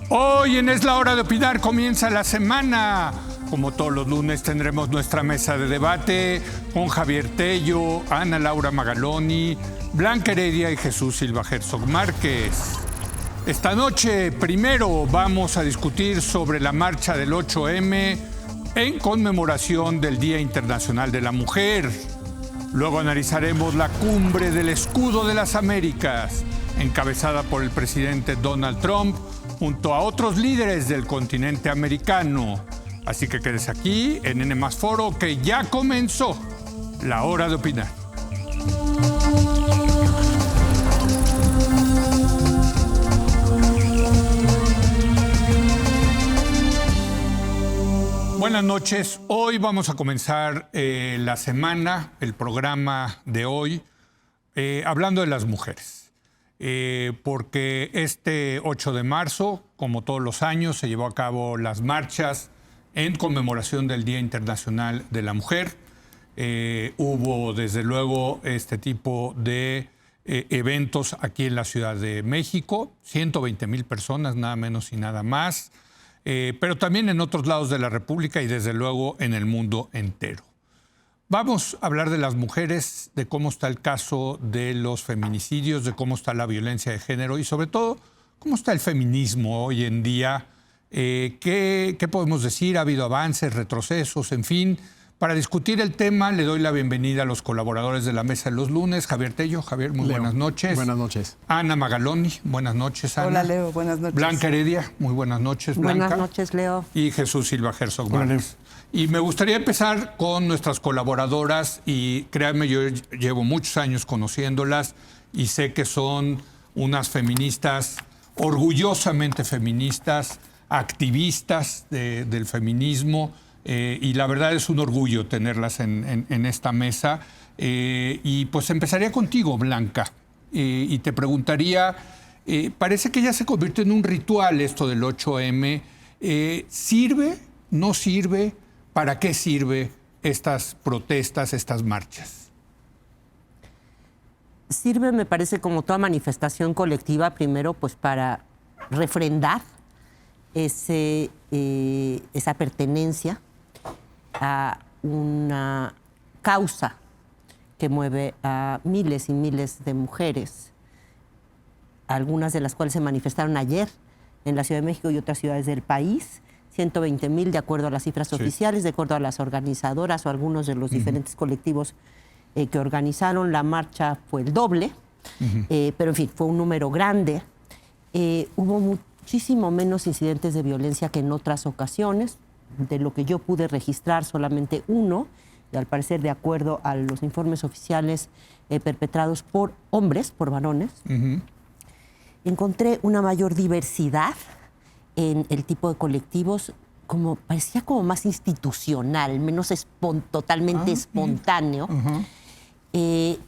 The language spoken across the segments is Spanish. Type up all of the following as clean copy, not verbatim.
Hoy en Es la Hora de Opinar comienza la semana. Como todos los lunes tendremos nuestra mesa de debate con Javier Tello, Ana Laura Magaloni, Blanca Heredia y Jesús Silva Herzog Márquez. Esta noche, primero, vamos a discutir sobre la marcha del 8M en conmemoración del Día Internacional de la Mujer. Luego analizaremos la cumbre del Escudo de las Américas, encabezada por el presidente Donald Trump, junto a otros líderes del continente americano. Así que quédese aquí en N+ Foro, que ya comenzó la hora de opinar. Buenas noches. Hoy vamos a comenzar la semana, el programa de hoy, hablando de las mujeres. Porque este 8 de marzo, como todos los años, se llevó a cabo las marchas en conmemoración del Día Internacional de la Mujer. Hubo, desde luego, este tipo de eventos aquí en la Ciudad de México, 120,000 personas, nada menos y nada más, pero también en otros lados de la República y, desde luego, en el mundo entero. Vamos a hablar de las mujeres, de cómo está el caso de los feminicidios, de cómo está la violencia de género y, sobre todo, cómo está el feminismo hoy en día. ¿Qué podemos decir? ¿Ha habido avances, retrocesos? En fin, para discutir el tema le doy la bienvenida a los colaboradores de la mesa de los lunes. Javier Tello. Javier, muy buenas noches. Buenas noches. Ana Magaloni. Buenas noches, Ana. Hola, Leo. Buenas noches. Blanca Heredia. Muy buenas noches, Blanca. Buenas noches, Leo. Y Jesús Silva Herzog Márquez. Y me gustaría empezar con nuestras colaboradoras y créanme, yo llevo muchos años conociéndolas y sé que son unas feministas, orgullosamente feministas, activistas del feminismo, y la verdad es un orgullo tenerlas en esta mesa. Y pues empezaría contigo, Blanca, y te preguntaría, parece que ya se convierte en un ritual esto del 8M. ¿Sirve? ¿No sirve? ¿Para qué sirve estas protestas, estas marchas? Sirve, me parece, como toda manifestación colectiva, primero, pues para refrendar esa pertenencia a una causa que mueve a miles y miles de mujeres, algunas de las cuales se manifestaron ayer en la Ciudad de México y otras ciudades del país. 120,000 de acuerdo a las cifras oficiales, de acuerdo a las organizadoras o algunos de los diferentes colectivos que organizaron. La marcha fue el doble, pero en fin, fue un número grande. Hubo muchísimo menos incidentes de violencia que en otras ocasiones. De lo que yo pude registrar, solamente uno, y al parecer de acuerdo a los informes oficiales perpetrados por hombres, por varones. Encontré una mayor diversidad en el tipo de colectivos, parecía como más institucional, menos totalmente espontáneo. ¿Y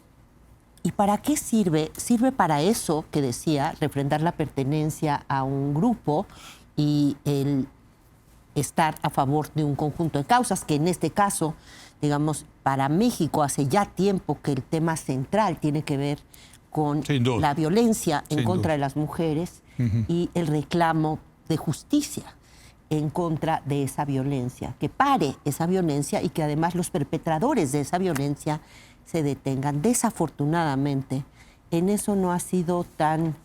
para qué sirve? Sirve para eso que decía, refrendar la pertenencia a un grupo y el estar a favor de un conjunto de causas, que en este caso, digamos, para México hace ya tiempo que el tema central tiene que ver con la violencia en contra de las mujeres y el reclamo de justicia en contra de esa violencia, que pare esa violencia y que además los perpetradores de esa violencia se detengan. Desafortunadamente, en eso no ha sido tan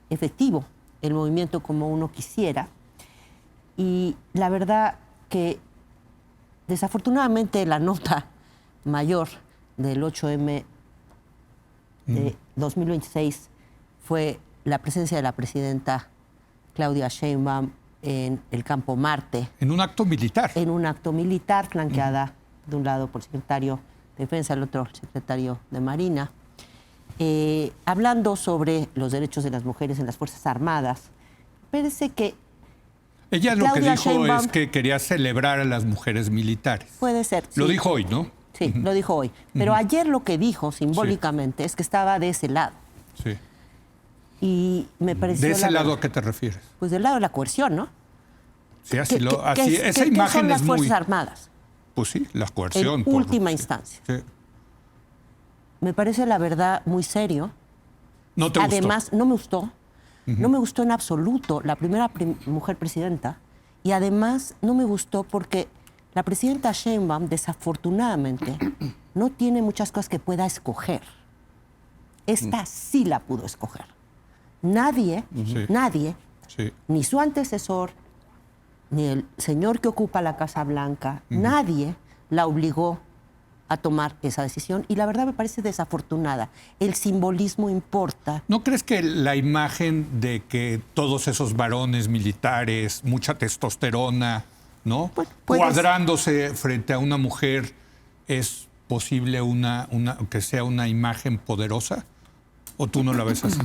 efectivo el movimiento como uno quisiera. Y la verdad que desafortunadamente la nota mayor del 8M de 2026 fue la presencia de la presidenta Claudia Sheinbaum en el Campo Marte. En un acto militar. En un acto militar, flanqueada de un lado por el secretario de Defensa, el otro el secretario de Marina, hablando sobre los derechos de las mujeres en las Fuerzas Armadas. Parece que ella lo Claudia que dijo Sheinbaum es que quería celebrar a las mujeres militares. Puede ser. Lo sí. dijo hoy, ¿no? Sí, lo dijo hoy. Pero ayer lo que dijo simbólicamente es que estaba de ese lado. Sí. Y me pareció... ¿De ese lado a qué te refieres? Pues del lado de la coerción, ¿no? Sí, así esa ¿Qué imagen son las es muy... Fuerzas Armadas? Pues sí, la coerción. En última instancia. Sí. Me parece, la verdad, muy serio. ¿No te gustó? Además, no me gustó, No me gustó en absoluto la primera mujer presidenta y además no me gustó porque la presidenta Sheinbaum, desafortunadamente, no tiene muchas cosas que pueda escoger. Esta sí la pudo escoger. Nadie, ni su antecesor, ni el señor que ocupa la Casa Blanca, nadie la obligó a tomar esa decisión y la verdad me parece desafortunada. El simbolismo importa. ¿No crees que la imagen de que todos esos varones militares, mucha testosterona, ¿no? Cuadrándose frente a una mujer, es posible que sea una imagen poderosa? ¿O tú no la ves así?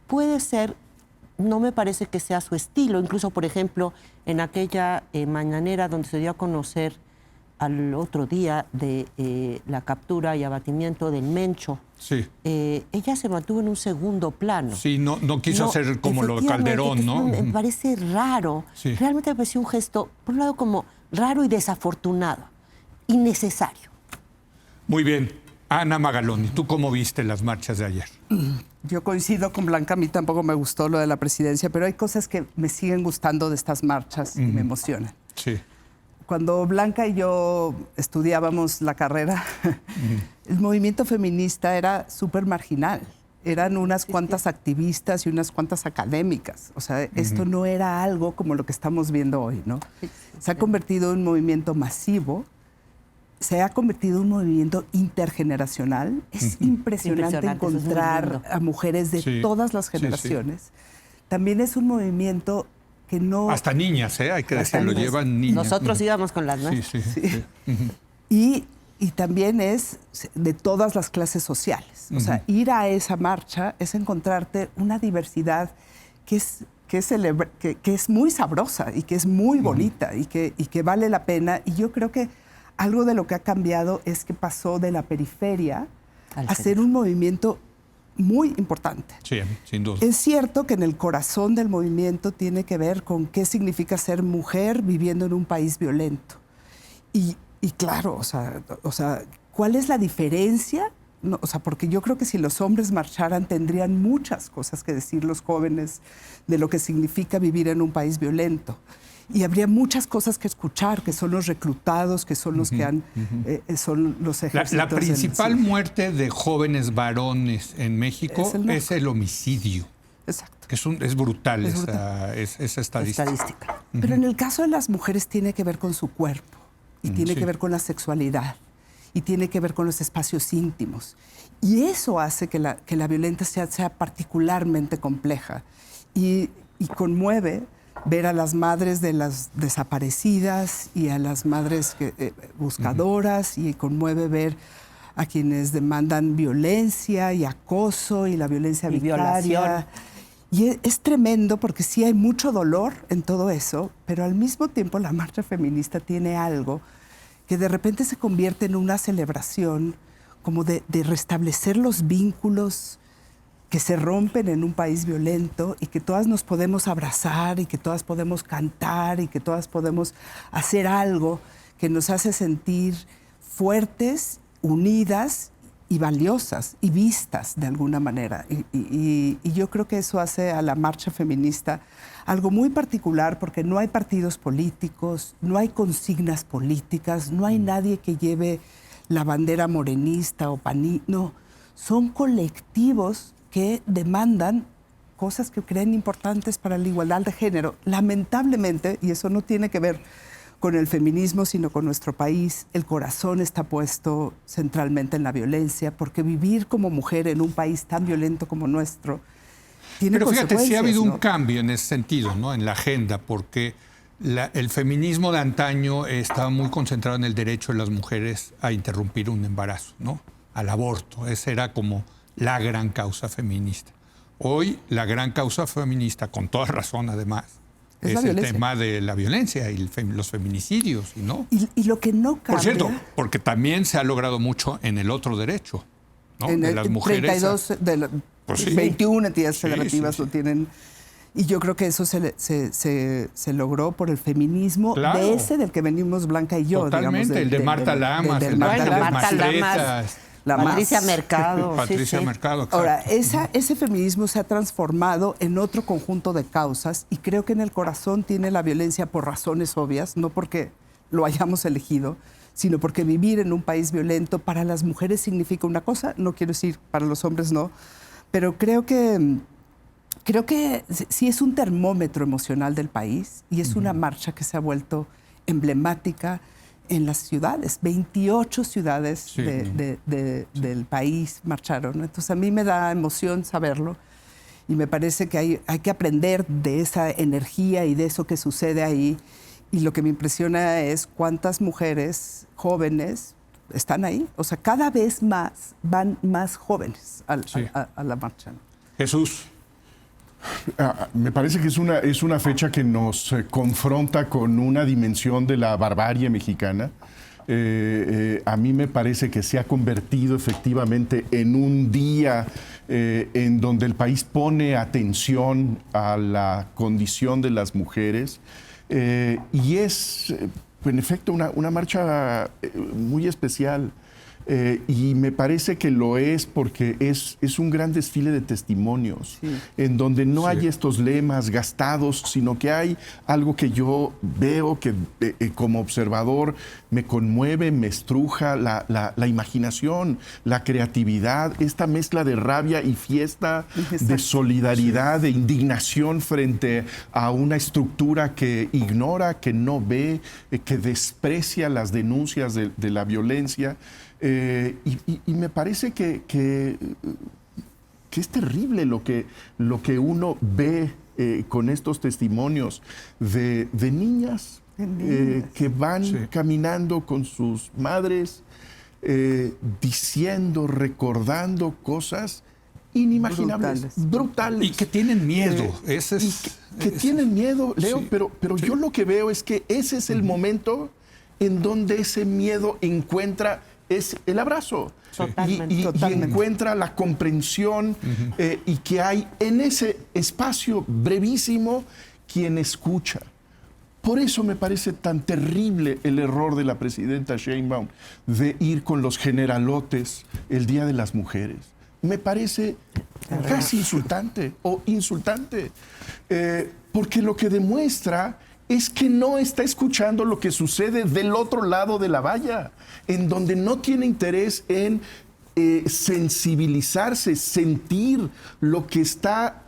Puede ser, no me parece que sea su estilo. Incluso, por ejemplo, en aquella mañanera donde se dio a conocer al otro día de la captura y abatimiento del Mencho, sí. Ella se mantuvo en un segundo plano. Sí, no quiso hacer como lo de Calderón, ¿no? Me parece raro. Sí. Realmente me pareció un gesto, por un lado, como raro y desafortunado, innecesario. Muy bien. Ana Magaloni, ¿tú cómo viste las marchas de ayer? Yo coincido con Blanca, a mí tampoco me gustó lo de la presidencia, pero hay cosas que me siguen gustando de estas marchas y me emocionan. Sí. Cuando Blanca y yo estudiábamos la carrera, el movimiento feminista era súper marginal. Eran unas cuantas activistas y unas cuantas académicas. O sea, esto no era algo como lo que estamos viendo hoy, ¿no? Se ha convertido en un movimiento masivo, se ha convertido en un movimiento intergeneracional. Es impresionante encontrar a mujeres de todas las generaciones. También es un movimiento que no... Hasta niñas, hay que decirlo, llevan niñas. Nosotros íbamos con las nuestras. Y también es de todas las clases sociales. O sea, ir a esa marcha es encontrarte una diversidad que es muy sabrosa y que es muy bonita y que vale la pena. Y yo creo que algo de lo que ha cambiado es que pasó de la periferia a ser un movimiento muy importante. Sí, sin duda. Es cierto que en el corazón del movimiento tiene que ver con qué significa ser mujer viviendo en un país violento. Y claro, o sea, ¿cuál es la diferencia? No, o sea, porque yo creo que si los hombres marcharan tendrían muchas cosas que decir los jóvenes de lo que significa vivir en un país violento. Y habría muchas cosas que escuchar, que son los reclutados, que son los que son los ejércitos. La principal muerte de jóvenes varones en México es el homicidio. Exacto. Que es brutal esa estadística. Pero en el caso de las mujeres tiene que ver con su cuerpo, y tiene que ver con la sexualidad, y tiene que ver con los espacios íntimos. Y eso hace que la violencia sea particularmente compleja. Y conmueve ver a las madres de las desaparecidas y a las madres buscadoras, y conmueve ver a quienes demandan violencia y acoso y la violencia vicaria. Y es tremendo porque sí hay mucho dolor en todo eso, pero al mismo tiempo la marcha feminista tiene algo que de repente se convierte en una celebración como de restablecer los vínculos que se rompen en un país violento, y que todas nos podemos abrazar y que todas podemos cantar y que todas podemos hacer algo que nos hace sentir fuertes, unidas y valiosas y vistas de alguna manera. Y yo creo que eso hace a la marcha feminista algo muy particular, porque no hay partidos políticos, no hay consignas políticas, no hay nadie que lleve la bandera morenista o panista. No, son colectivos que demandan cosas que creen importantes para la igualdad de género. Lamentablemente, y eso no tiene que ver con el feminismo, sino con nuestro país, el corazón está puesto centralmente en la violencia, porque vivir como mujer en un país tan violento como nuestro tiene consecuencias. Pero fíjate, sí ha habido un cambio en ese sentido, ¿no? En la agenda, porque el feminismo de antaño estaba muy concentrado en el derecho de las mujeres a interrumpir un embarazo, ¿no? Al aborto. Esa era como la gran causa feminista. Hoy la gran causa feminista, con toda razón además, es el tema de la violencia y los feminicidios, ¿no? Y lo que no cambia... Por cierto, porque también se ha logrado mucho en el otro derecho, ¿no? De las mujeres. 32 21 entidades federativas lo tienen. Y yo creo que eso se logró por el feminismo, claro, de ese del que venimos Blanca y yo. Totalmente, digamos, el de Marta Lamas, el de Marta Lamas. la Patricia más. Mercado. sí, Patricia sí. Mercado. Exacto. Ahora, ese feminismo se ha transformado en otro conjunto de causas y creo que en el corazón tiene la violencia por razones obvias, no porque lo hayamos elegido, sino porque vivir en un país violento para las mujeres significa una cosa, no quiero decir para los hombres no, pero creo que sí es un termómetro emocional del país y es una marcha que se ha vuelto emblemática en las ciudades. 28 ciudades Sí. del país marcharon, ¿no? Entonces a mí me da emoción saberlo y me parece que hay que aprender de esa energía y de eso que sucede ahí. Y lo que me impresiona es cuántas mujeres jóvenes están ahí. O sea, cada vez más van más jóvenes Sí. a la marcha, ¿no? Jesús. Me parece que es una fecha que nos confronta con una dimensión de la barbarie mexicana. A mí me parece que se ha convertido efectivamente en un día en donde el país pone atención a la condición de las mujeres y es, en efecto, una marcha muy especial. Y me parece que lo es porque es un gran desfile de testimonios, Sí. en donde no Sí. hay estos lemas gastados, sino que hay algo que yo veo que como observador me conmueve, me estruja la imaginación, la creatividad, esta mezcla de rabia y fiesta, Exacto. de solidaridad, de indignación frente a una estructura que ignora, que no ve, que desprecia las denuncias de la violencia. Y me parece que es terrible lo que uno ve con estos testimonios de niñas, que van Sí. caminando con sus madres, diciendo, recordando cosas inimaginables, brutales. Y que tienen miedo. Ese Y es, que tienen miedo, Leo, Sí. pero Sí. yo lo que veo es que ese es el momento en donde ese miedo encuentra es el abrazo. Totalmente. Y Totalmente. encuentra la comprensión y que hay en ese espacio brevísimo quien escucha. Por eso me parece tan terrible el error de la presidenta Sheinbaum de ir con los generalotes el Día de las Mujeres. Me parece casi insultante o insultante, porque lo que demuestra es que no está escuchando lo que sucede del otro lado de la valla, en donde no tiene interés en sensibilizarse, sentir lo que está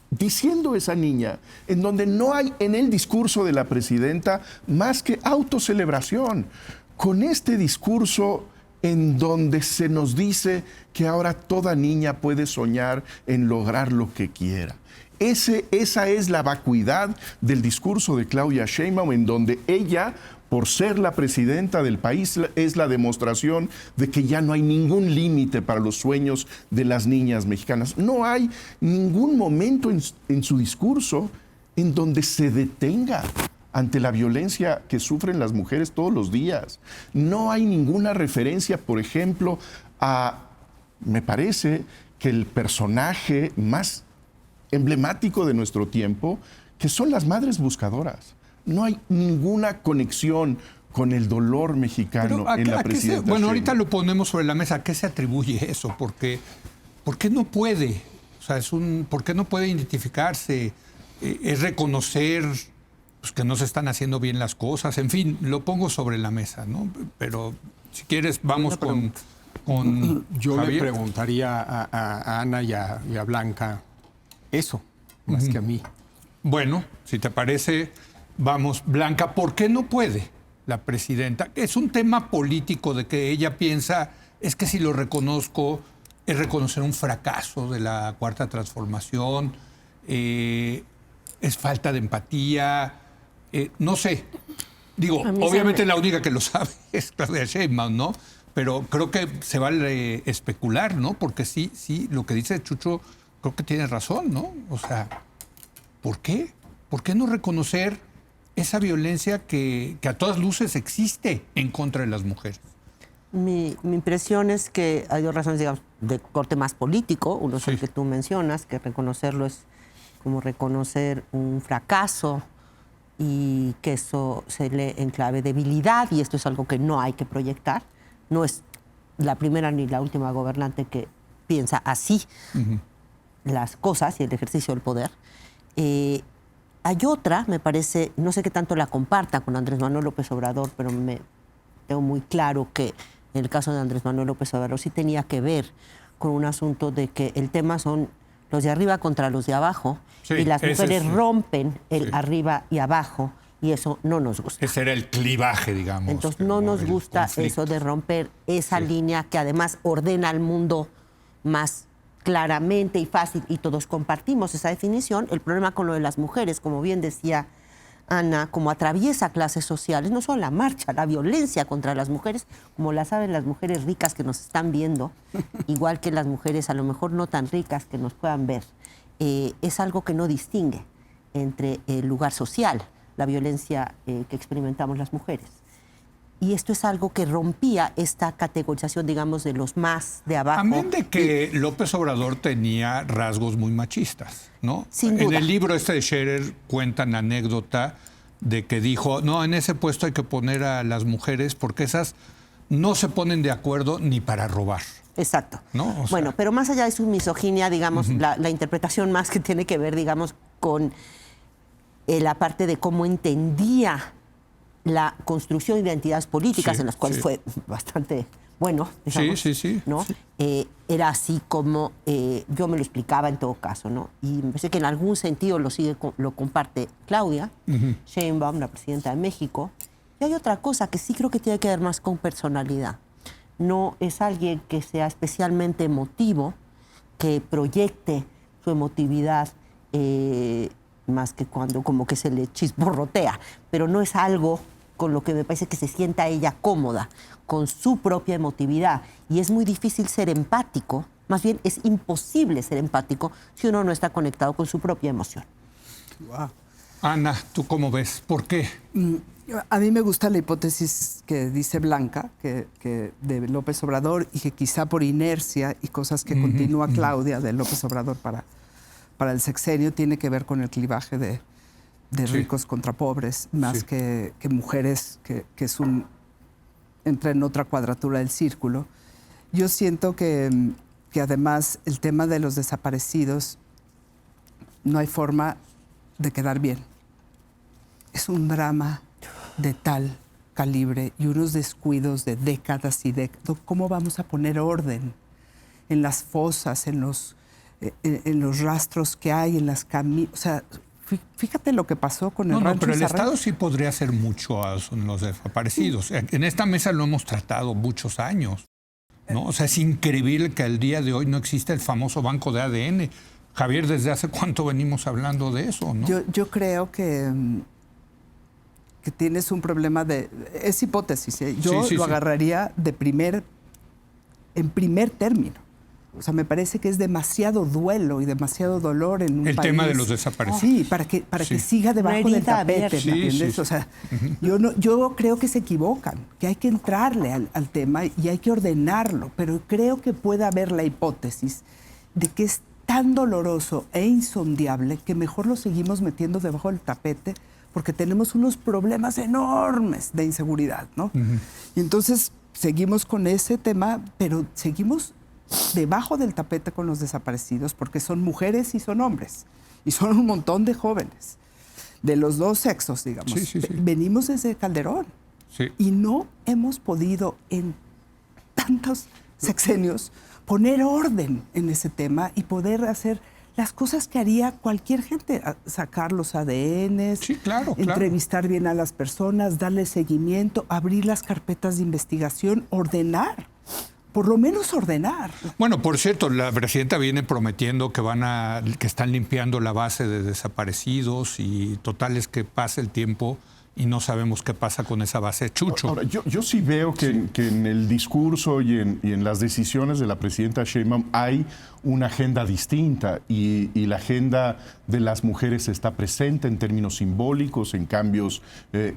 diciendo esa niña, en donde no hay en el discurso de la presidenta más que autocelebración. Con este discurso en donde se nos dice que ahora toda niña puede soñar en lograr lo que quiera. Esa es la vacuidad del discurso de Claudia Sheinbaum, en donde ella, por ser la presidenta del país, es la demostración de que ya no hay ningún límite para los sueños de las niñas mexicanas. No hay ningún momento en su discurso en donde se detenga ante la violencia que sufren las mujeres todos los días. No hay ninguna referencia, por ejemplo, me parece que el personaje más emblemático de nuestro tiempo, que son las madres buscadoras. No hay ninguna conexión con el dolor mexicano Pero, en la ¿a qué presidenta bueno, Sheinbaum. ahorita lo ponemos sobre la mesa. ¿A qué se atribuye eso? ¿Por qué no puede? O sea, ¿por qué no puede identificarse? Es reconocer pues, que no se están haciendo bien las cosas. En fin, lo pongo sobre la mesa, ¿no? Pero si quieres, vamos con Yo Javier. le preguntaría a Ana y a Blanca eso, más que a mí. Bueno, si te parece, vamos. Blanca, ¿por qué no puede la presidenta? Es un tema político de que ella piensa, es que si lo reconozco, es reconocer un fracaso de la Cuarta Transformación, es falta de empatía, no sé. Digo, A mí obviamente se me- la única que lo sabe es Claudia Sheinbaum, ¿no? Pero creo que se vale especular, ¿no? Porque sí, lo que dice Chucho, creo que tiene razón, ¿no? O sea, ¿por qué? ¿Por qué no reconocer esa violencia que a todas luces existe en contra de las mujeres? Mi impresión es que hay dos razones, digamos, de corte más político. Uno es el Sí. que tú mencionas, que reconocerlo es como reconocer un fracaso y que eso se lee en clave de debilidad, y esto es algo que no hay que proyectar. No es la primera ni la última gobernante que piensa así las cosas y el ejercicio del poder. Hay otra, me parece, no sé qué tanto la comparta con Andrés Manuel López Obrador, pero tengo muy claro que en el caso de Andrés Manuel López Obrador sí tenía que ver con un asunto de que el tema son los de arriba contra los de abajo, Sí, y las mujeres es, rompen el arriba y abajo, y eso no nos gusta. Ese era el clivaje, digamos. Entonces no nos el gusta conflicto. eso de romper esa línea que además ordena al mundo más claramente y fácil, y todos compartimos esa definición. El problema con lo de las mujeres, como bien decía Ana, como atraviesa clases sociales, no solo la marcha, la violencia contra las mujeres, como la saben las mujeres ricas que nos están viendo, igual que las mujeres a lo mejor no tan ricas que nos puedan ver, es algo que no distingue entre el lugar social, la violencia que experimentamos las mujeres. Y esto es algo que rompía esta categorización, digamos, de los más de abajo. Amén de que López Obrador tenía rasgos muy machistas, ¿no? Sin duda. En el libro de Scherer cuentan la anécdota de que dijo, no, en ese puesto hay que poner a las mujeres porque esas no se ponen de acuerdo ni para robar. Exacto. ¿No? O sea, bueno, pero más allá de su misoginia, digamos, la interpretación más que tiene que ver, digamos, con la parte de cómo entendía la construcción de identidades políticas, Sí, en las cuales sí. fue bastante bueno, digamos, sí. ¿no? Sí. Era así como yo me lo explicaba en todo caso, ¿no? Y me parece que en algún sentido lo comparte Claudia Sheinbaum, la presidenta de México. Y hay otra cosa que sí creo que tiene que ver más con personalidad. No es alguien que sea especialmente emotivo, que proyecte su emotividad más que cuando como que se le chisporrotea, pero no es algo con lo que me parece que se sienta ella cómoda, con su propia emotividad. Y es muy difícil ser empático, más bien es imposible ser empático si uno no está conectado con su propia emoción. Wow. Ana, ¿tú cómo ves? ¿Por qué? A mí me gusta la hipótesis que dice Blanca, que de López Obrador, y que quizá por inercia y cosas que continúa Claudia de López Obrador para el sexenio, tiene que ver con el clivaje de ricos contra pobres, más que mujeres, que entra en otra cuadratura del círculo. Yo siento que además el tema de los desaparecidos no hay forma de quedar bien. Es un drama de tal calibre y unos descuidos de décadas y décadas. ¿Cómo vamos a poner orden en las fosas, en los rastros que hay, en las caminos? O sea, fíjate lo que pasó con el rancho pero el Sarret. Estado sí podría hacer mucho a los desaparecidos. En esta mesa lo hemos tratado muchos años, ¿no? O sea, es increíble que al día de hoy no exista el famoso banco de ADN. Javier, ¿desde hace cuánto venimos hablando de eso, no? Yo creo que tienes un problema de... Es hipótesis, ¿eh? Yo Sí. lo agarraría en primer término. O sea, me parece que es demasiado duelo y demasiado dolor en un El país. tema de los desaparecidos. Sí, para que siga debajo del herida tapete, abierta. ¿me entiendes? Sí. O sea, yo creo que se equivocan, que hay que entrarle al tema y hay que ordenarlo, pero creo que puede haber la hipótesis de que es tan doloroso e insondiable que mejor lo seguimos metiendo debajo del tapete porque tenemos unos problemas enormes de inseguridad, ¿no? Y entonces seguimos con ese tema, pero seguimos debajo del tapete con los desaparecidos porque son mujeres y son hombres y son un montón de jóvenes de los dos sexos, digamos. Sí. Venimos desde Calderón Sí. y no hemos podido en tantos sexenios poner orden en ese tema y poder hacer las cosas que haría cualquier gente, sacar los ADNs, Sí, claro. entrevistar bien a las personas, darle seguimiento, abrir las carpetas de investigación, ordenar, por lo menos ordenar. Bueno, por cierto, la presidenta viene prometiendo que que están limpiando la base de desaparecidos y total es que pasa el tiempo y no sabemos qué pasa con esa base. Chucho. Ahora, yo sí veo que en el discurso y en las decisiones de la presidenta Sheinbaum hay una agenda distinta y la agenda de las mujeres está presente en términos simbólicos, en cambios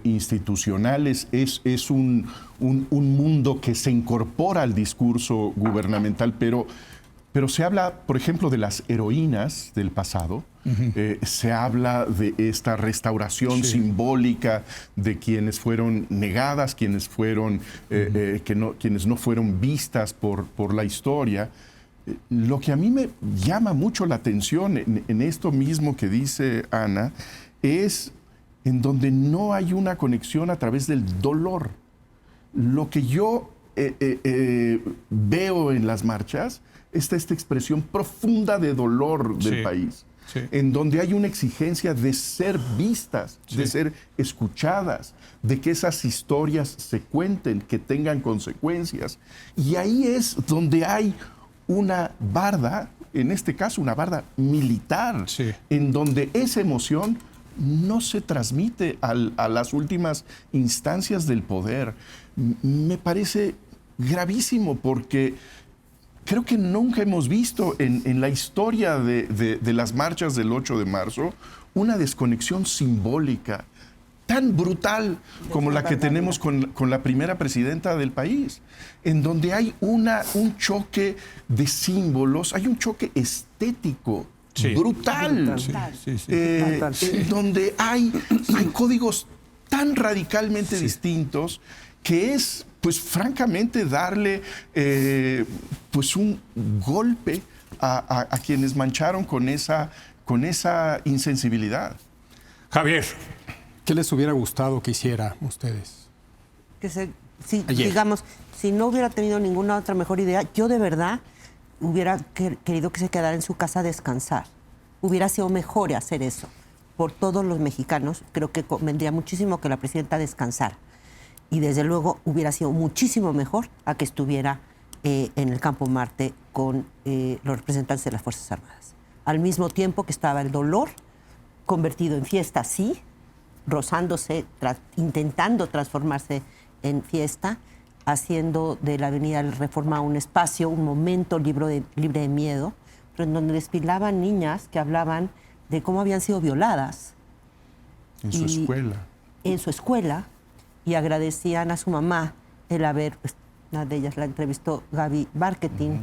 institucionales. Es un mundo que se incorpora al discurso gubernamental, pero Pero se habla, por ejemplo, de las heroínas del pasado. Se habla de esta restauración simbólica de quienes fueron negadas, quienes no fueron vistas por la historia. Lo que a mí me llama mucho la atención en esto mismo que dice Ana es en donde no hay una conexión a través del dolor. Lo que yo veo en las marchas es esta expresión profunda de dolor del país, en donde hay una exigencia de ser vistas, de ser escuchadas, de que esas historias se cuenten, que tengan consecuencias. Y ahí es donde hay una barda, en este caso una barda militar, en donde esa emoción no se transmite a las últimas instancias del poder. Me parece gravísimo porque creo que nunca hemos visto en la historia de las marchas del 8 de marzo una desconexión simbólica tan brutal como la que tenemos con la primera presidenta del país, en donde hay un choque de símbolos, hay un choque estético brutal, en donde hay códigos tan radicalmente distintos que es, pues francamente, darle pues un golpe a quienes mancharon con esa insensibilidad. Javier. ¿Qué les hubiera gustado que hiciera ustedes? Digamos, si no hubiera tenido ninguna otra mejor idea, yo de verdad hubiera querido que se quedara en su casa a descansar. Hubiera sido mejor hacer eso. Por todos los mexicanos, creo que convendría muchísimo que la presidenta descansara. Y desde luego hubiera sido muchísimo mejor a que estuviera en el Campo Marte con los representantes de las Fuerzas Armadas. Al mismo tiempo que estaba el dolor convertido en fiesta, sí, rozándose, intentando transformarse en fiesta, haciendo de la Avenida Reforma un espacio, un momento libre de miedo, pero en donde desfilaban niñas que hablaban de cómo habían sido violadas. En su escuela. En su escuela, y agradecían a su mamá el haber, una de ellas la entrevistó Gaby Marketing,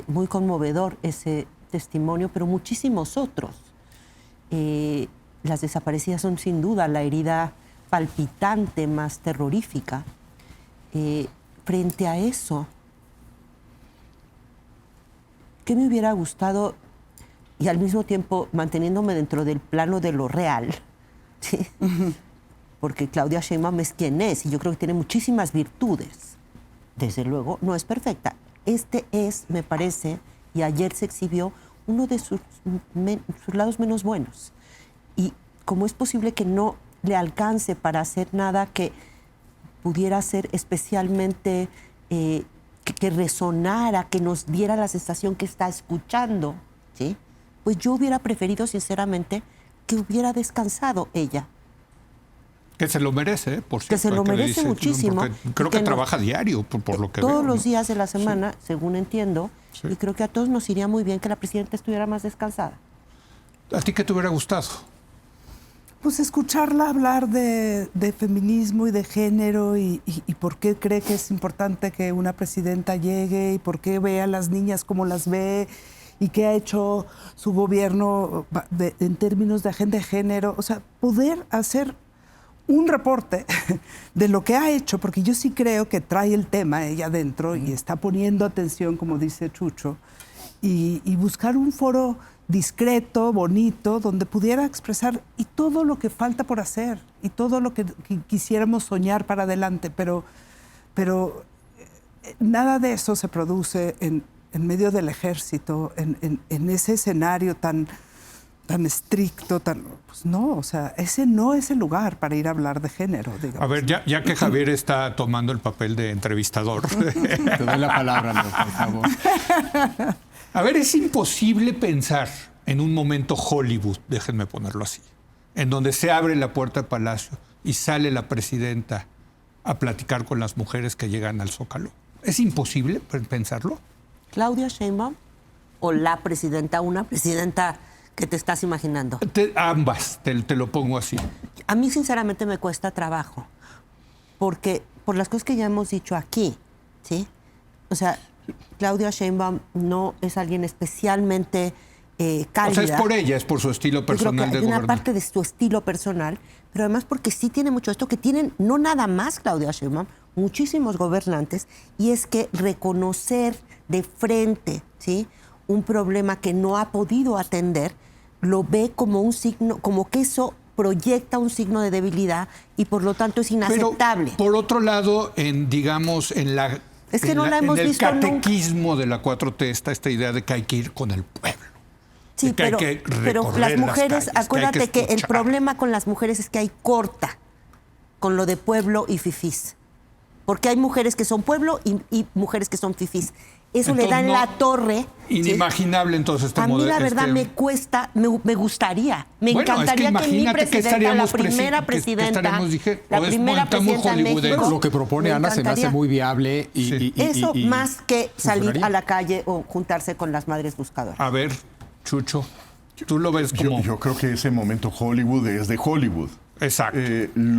muy conmovedor ese testimonio, pero muchísimos otros. Las desaparecidas son sin duda la herida palpitante más terrorífica. Frente a eso, ¿qué me hubiera gustado? Y al mismo tiempo manteniéndome dentro del plano de lo real, ¿sí? Porque Claudia Sheinbaum es quien es y yo creo que tiene muchísimas virtudes. Desde luego, no es perfecta. Este es, me parece, y ayer se exhibió, uno de sus lados menos buenos. Y cómo es posible que no le alcance para hacer nada que pudiera ser especialmente, que resonara, que nos diera la sensación que está escuchando, ¿sí? Pues yo hubiera preferido, sinceramente, que hubiera descansado ella. Que se lo merece, por cierto. Que se lo merece muchísimo. Creo que trabaja diario, por lo que veo. Todos los días de la semana, según entiendo, y creo que a todos nos iría muy bien que la presidenta estuviera más descansada. ¿A ti qué te hubiera gustado? Pues escucharla hablar de feminismo y de género y por qué cree que es importante que una presidenta llegue y por qué ve a las niñas como las ve y qué ha hecho su gobierno en términos de agenda de género. O sea, poder hacer un reporte de lo que ha hecho, porque yo sí creo que trae el tema ella adentro y está poniendo atención, como dice Chucho, y buscar un foro discreto, bonito, donde pudiera expresar y todo lo que falta por hacer y todo lo que quisiéramos soñar para adelante, pero nada de eso se produce en medio del ejército, en ese escenario tan estricto, pues no, o sea, ese no es el lugar para ir a hablar de género, digamos. A ver, ya que Javier está tomando el papel de entrevistador. Te doy la palabra, Leo, por favor. A ver, es imposible pensar en un momento Hollywood, déjenme ponerlo así, en donde se abre la puerta del Palacio y sale la presidenta a platicar con las mujeres que llegan al Zócalo. ¿Es imposible pensarlo? ¿Claudia Sheinbaum o la presidenta, una presidenta que te estás imaginando? Ambas, te lo pongo así. A mí sinceramente me cuesta trabajo, porque por las cosas que ya hemos dicho aquí, ¿sí? O sea, Claudia Sheinbaum no es alguien especialmente cálida. O sea, es por ella, es por su estilo Yo creo personal que de hay una gobernar. parte de su estilo personal, pero además porque sí tiene mucho esto que tienen no nada más Claudia Sheinbaum, muchísimos gobernantes, y es que reconocer de frente, ¿sí?, un problema que no ha podido atender, lo ve como un signo, como que eso proyecta un signo de debilidad y por lo tanto es inaceptable. Pero, por otro lado, digamos, en Es que no la hemos en el visto nunca. catequismo de la 4T está esta idea de que hay que ir con el pueblo. Sí, de que hay pero, que pero recorrer las las mujeres, calles, acuérdate que el escuchar. problema con las mujeres es que hay corta con lo de pueblo y fifís. Porque hay mujeres que son pueblo y mujeres que son fifís. Eso le da en la torre. ¿sí? Inimaginable entonces este A mí modelo. la verdad me cuesta, me gustaría, me Bueno, encantaría es que que mi imagínate que presidenta, la estaríamos primera que presidenta, estaríamos, dije, la o es primera está muy presidenta de hollywoodense. México, Lo que propone me Ana se me hace encantaría. muy viable Sí. Eso y más que salir funcionaría. a la calle o juntarse con las madres buscadoras. A ver, Chucho, tú lo ves como... Yo creo que ese momento Hollywood es de Hollywood. Exacto.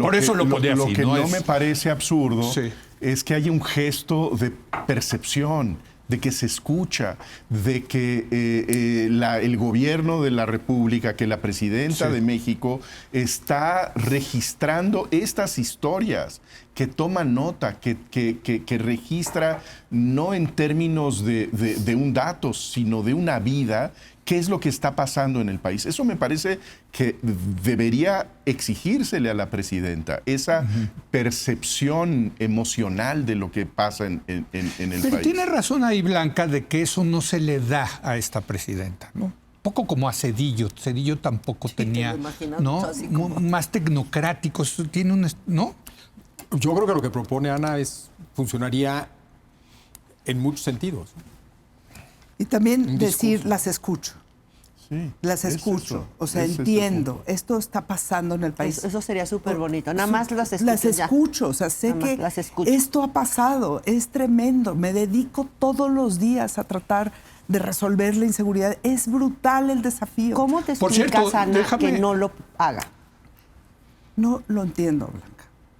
Por eso lo ponía Lo así, que no no es- me parece absurdo Sí. es que haya un gesto de percepción, de que se escucha, de que el gobierno de la República, que la presidenta Sí. de México está registrando estas historias, que toma nota, que registra no en términos de un dato, sino de una vida. ¿Qué es lo que está pasando en el país? Eso me parece que debería exigírsele a la presidenta, esa percepción emocional de lo que pasa en el Pero país. tiene razón ahí, Blanca, de que eso no se le da a esta presidenta, ¿no? Poco como a Zedillo. Zedillo tampoco tenía, te lo imaginas, ¿no? así como- Más tecnocrático. Eso tiene un, ¿no? Yo creo que lo que propone Ana funcionaría en muchos sentidos. Y también Un decir, discurso. las escucho. Sí, Las es escucho, eso, o sea, es ese entiendo, punto. esto está pasando en el país. Eso sería súper bonito. Nada más las escucho. Las ya. escucho, o sea, sé Nada más que las escucho. esto ha pasado, es tremendo. Me dedico todos los días a tratar de resolver la inseguridad. Es brutal el desafío. ¿Cómo te Por explicas, cierto, Ana, déjame- que no lo haga? No lo entiendo, Blanca.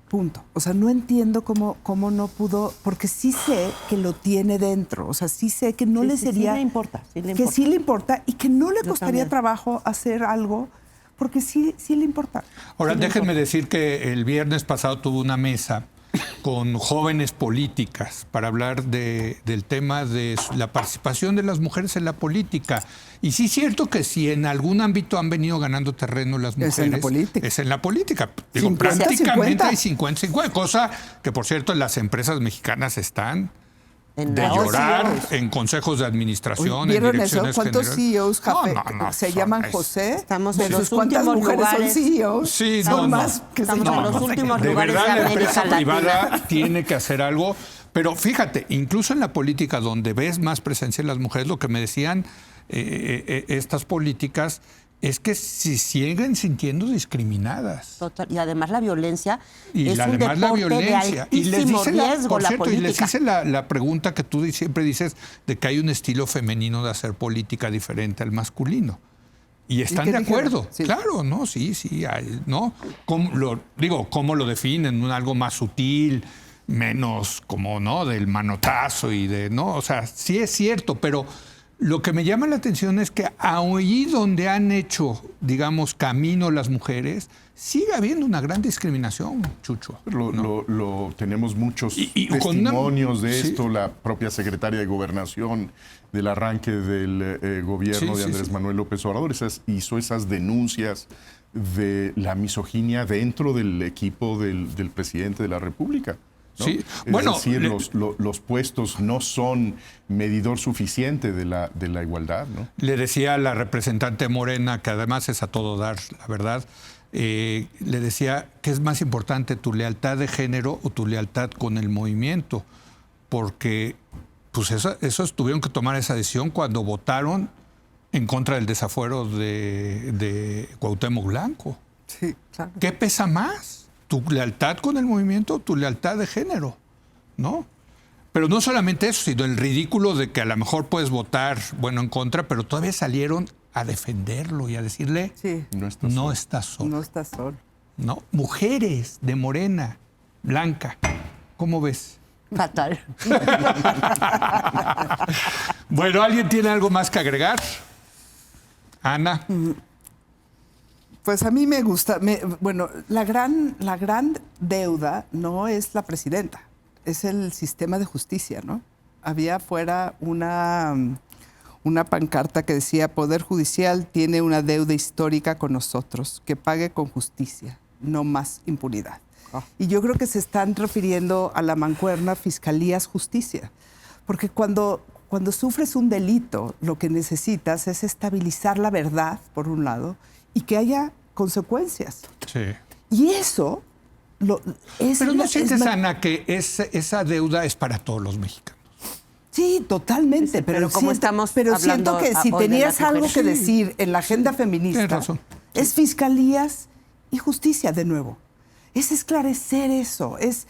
Punto. O sea, no entiendo cómo no pudo, porque sí sé que lo tiene dentro. O sea, sí sé que no Sí, le sí, sería. sí le importa, sí le Que importa. sí le importa y que no le Yo costaría también. trabajo hacer algo, porque sí le importa. Ahora, Sí le déjenme importa. decir que el viernes pasado tuve una mesa con jóvenes políticas para hablar del tema de la participación de las mujeres en la política. Y sí es cierto que si en algún ámbito han venido ganando terreno las mujeres... Es en la política. Es en la política. Digo, 50-50. prácticamente hay 50-50, cosa que, por cierto, las empresas mexicanas están En de la llorar OCDE. en consejos de administración, ¿Vieron en eso? direcciones ¿Cuántos generales. CEOs se son- llaman es- José? Estamos en Versus los ¿cuántas últimos mujeres lugares. son CEOs? Sí, Son no, no. más que se Estamos en llaman los José. últimos De lugares verdad, de la América empresa Latina. privada tiene que hacer algo. Pero fíjate, incluso en la política donde ves más presencia de las mujeres, lo que me decían estas políticas es que se siguen sintiendo discriminadas. Total. Y además la violencia Y es un además la deporte violencia. de altísimo riesgo, por la cierto, y les política. hice la pregunta que tú siempre dices de que hay un estilo femenino de hacer política diferente al masculino. Y están qué de dijeron? acuerdo. Sí. Claro, ¿no? Sí, ¿no? ¿Cómo lo definen? Algo más sutil, menos como, ¿no? Del manotazo y de, ¿no? O sea, sí es cierto, pero lo que me llama la atención es que ahí donde han hecho, digamos, camino las mujeres, sigue habiendo una gran discriminación, Chucho. Tenemos muchos Y con una- testimonios de sí. esto. La propia secretaria de Gobernación del arranque del gobierno Sí, de sí, Andrés sí. Manuel López Obrador hizo esas denuncias de la misoginia dentro del equipo del presidente de la República, ¿no? Sí, Es bueno, decir, los puestos no son medidor suficiente de la igualdad, ¿no? Le decía a la representante Morena, que además es a todo dar, la verdad, le decía que es más importante tu lealtad de género o tu lealtad con el movimiento, porque pues esos tuvieron que tomar esa decisión cuando votaron en contra del desafuero de Cuauhtémoc Blanco. Sí, claro. ¿Qué pesa más? ¿Tu lealtad con el movimiento o tu lealtad de género? ¿No? Pero no solamente eso, sino el ridículo de que a lo mejor puedes votar, bueno, en contra, pero todavía salieron a defenderlo y a decirle, Sí. No está no solo. estás solo. No está solo. ¿No? Mujeres de Morena, Blanca, ¿cómo ves? Fatal. Bueno, ¿alguien tiene algo más que agregar? Ana. Pues a mí me gusta, bueno, la gran deuda no es la presidenta, es el sistema de justicia, ¿no? Había afuera una pancarta que decía: Poder Judicial tiene una deuda histórica con nosotros, que pague con justicia, no más impunidad. Y yo creo que se están refiriendo a la mancuerna Fiscalías-Justicia, porque cuando sufres un delito, lo que necesitas es estabilizar la verdad, por un lado, y que haya consecuencias. Sí. Y eso es... Pero ¿no sientes, Ana, que esa deuda es para todos los mexicanos? Sí, totalmente. Sí, pero como estamos pero hablando siento que si hoy de tenías las algo mujeres. que decir en la agenda feminista, Tienes razón. es fiscalías y justicia de nuevo. Es esclarecer eso, es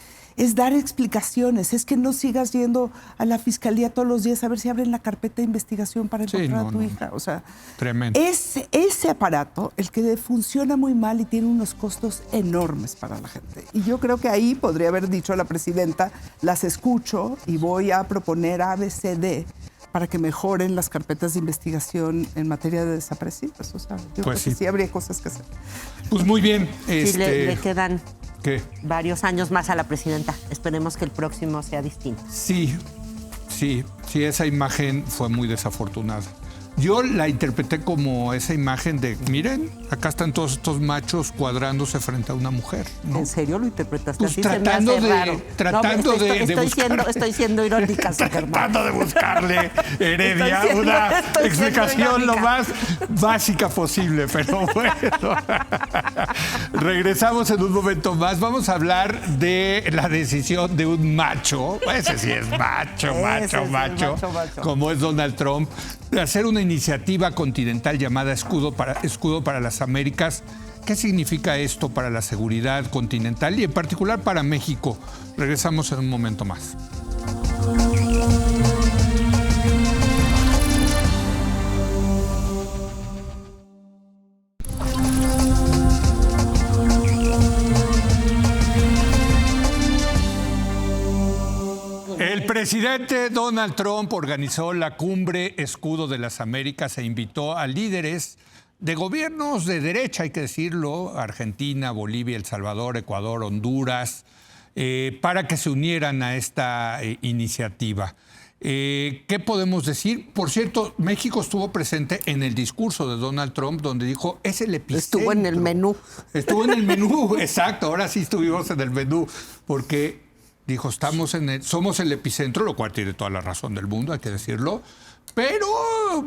dar explicaciones, es que no sigas yendo a la fiscalía todos los días a ver si abren la carpeta de investigación para Sí, encontrar a tu no. hija. O sea, Tremendo. ese aparato, el que funciona muy mal y tiene unos costos enormes para la gente. Y yo creo que ahí podría haber dicho a la presidenta: las escucho y voy a proponer A, B, C, D para que mejoren las carpetas de investigación en materia de desaparecidos. O sea, yo creo sí. que sí habría cosas que hacer. Pues muy bien. Sí, le quedan ¿Qué? varios años más a la presidenta. Esperemos que el próximo sea distinto. Sí, esa imagen fue muy desafortunada. Yo la interpreté como esa imagen de, miren, acá están todos estos machos cuadrándose frente a una mujer, ¿no? ¿En serio lo interpretaste Pues así? Se me tratando hace de- raro. tratando de estoy siendo irónica, Zuckerman. Tratando de buscarle, Heredia, una estoy siendo explicación lo irónica. más básica posible, pero bueno. Regresamos en un momento más. Vamos a hablar de la decisión de un macho, ese sí es macho, macho, como es Donald Trump, de hacer una iniciativa continental llamada Escudo para las Américas. ¿Qué significa esto para la seguridad continental y en particular para México? Regresamos en un momento más. El presidente Donald Trump organizó la Cumbre Escudo de las Américas e invitó a líderes de gobiernos de derecha, hay que decirlo, Argentina, Bolivia, El Salvador, Ecuador, Honduras, para que se unieran a esta iniciativa. ¿Qué podemos decir? Por cierto, México estuvo presente en el discurso de Donald Trump, donde dijo, es el epicentro. Estuvo en el menú. Estuvo en el menú, exacto. Ahora sí estuvimos en el menú, porque dijo, somos el epicentro, lo cual tiene toda la razón del mundo, hay que decirlo. Pero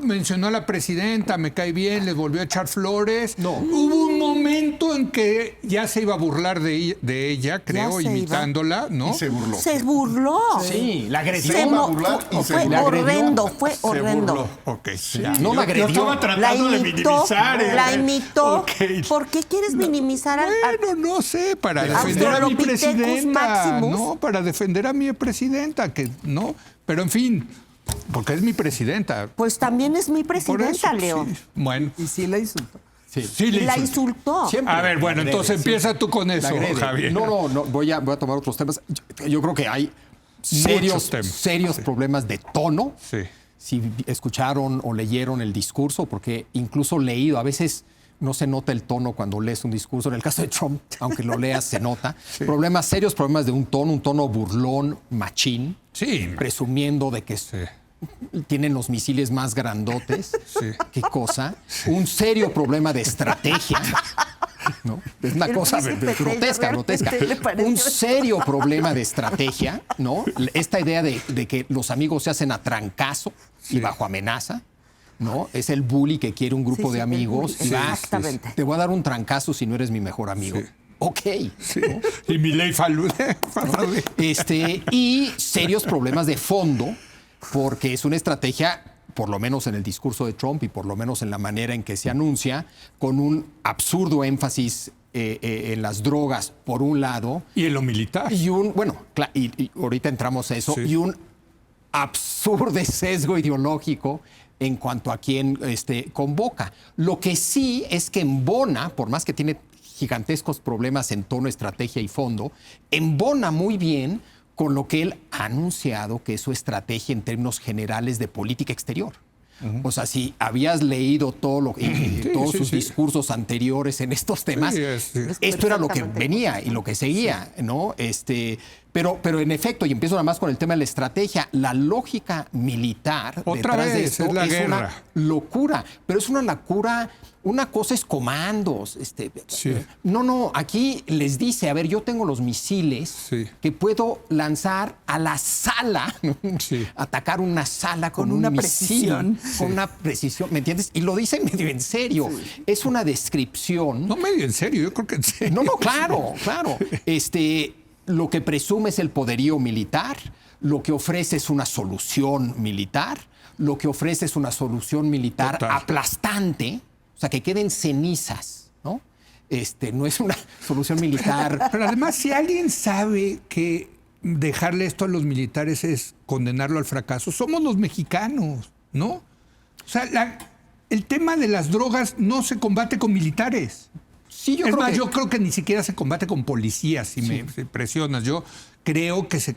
mencionó a la presidenta, me cae bien, les volvió a echar flores. No. Hubo un momento en que ya se iba a burlar de ella, creo, se iba. imitándola, ¿no? Y se burló. Se burló. Sí, la agredió. Se iba a burlar y se Fue burló. horrendo, fue Se horrendo. burló. Ok, ya. No, la agredió. Yo estaba La tratando de imitó, minimizar. la imitó. Ok. ¿Por qué quieres minimizar al Bueno, no sé, para defender a mi Australopithecus presidenta, maximus? no, para defender a mi presidenta, que no, pero en fin, porque es mi presidenta. Pues también es mi Por eso, presidenta, Leo. sí. Bueno, Y sí la insultó. sí le La insultó. insultó. Siempre. A ver, bueno, La agrede, entonces sí. empieza tú con La eso, agrede. Javier. No, voy a tomar otros temas. Yo creo que hay serios temas. Sí. problemas de tono. Sí. Si escucharon o leyeron el discurso, porque incluso leído, a veces no se nota el tono cuando lees un discurso. En el caso de Trump, aunque lo leas, se nota. Problemas serios, problemas de un tono burlón, machín, Sí. presumiendo de que tienen los misiles más grandotes. Sí. Qué cosa. Un serio problema de estrategia. ¿No? Es una El cosa príncipe grotesca, Tello grotesca. realmente le pareció. Un serio problema de estrategia, ¿no? Esta idea de que los amigos se hacen a trancazo y bajo amenaza, ¿no? Es el bully que quiere un grupo Sí, de el amigos bully. y va, Exactamente. te voy a dar un trancazo si no eres mi mejor amigo. Sí. Ok. Sí. Y Milei Falude. Y serios problemas de fondo, porque es una estrategia, por lo menos en el discurso de Trump y por lo menos en la manera en que se anuncia, con un absurdo énfasis en las drogas, por un lado, Y en lo militar. y y ahorita entramos a eso, Sí. y un absurdo sesgo ideológico en cuanto a quién convoca. Lo que sí es que embona, por más que tiene gigantescos problemas en tono, estrategia y fondo, embona muy bien con lo que él ha anunciado que es su estrategia en términos generales de política exterior. O sea, si habías leído todos sus discursos anteriores en estos temas, esto era lo que venía y lo que seguía, ¿no? Pero en efecto, y empiezo nada más con el tema de la estrategia, la lógica militar Otra detrás de vez, esto es la es guerra. una locura, pero es una locura. Una cosa es comandos. No, aquí les dice, a ver, yo tengo los misiles que puedo lanzar a la sala, ¿no? Atacar una sala con una un precisión. misil, con una precisión, ¿me entiendes? Y lo dicen medio en serio. Es una descripción. No medio en serio, yo creo que en serio. No, claro. Lo que presume es el poderío militar, lo que ofrece es una solución militar, lo que ofrece es una solución militar aplastante, o sea, que queden cenizas, ¿no? No es una solución militar. Pero además, si alguien sabe que dejarle esto a los militares es condenarlo al fracaso, somos los mexicanos, ¿no? O sea, el tema de las drogas no se combate con militares. Sí, yo creo que ni siquiera se combate con policías, si me presionas. Yo creo que se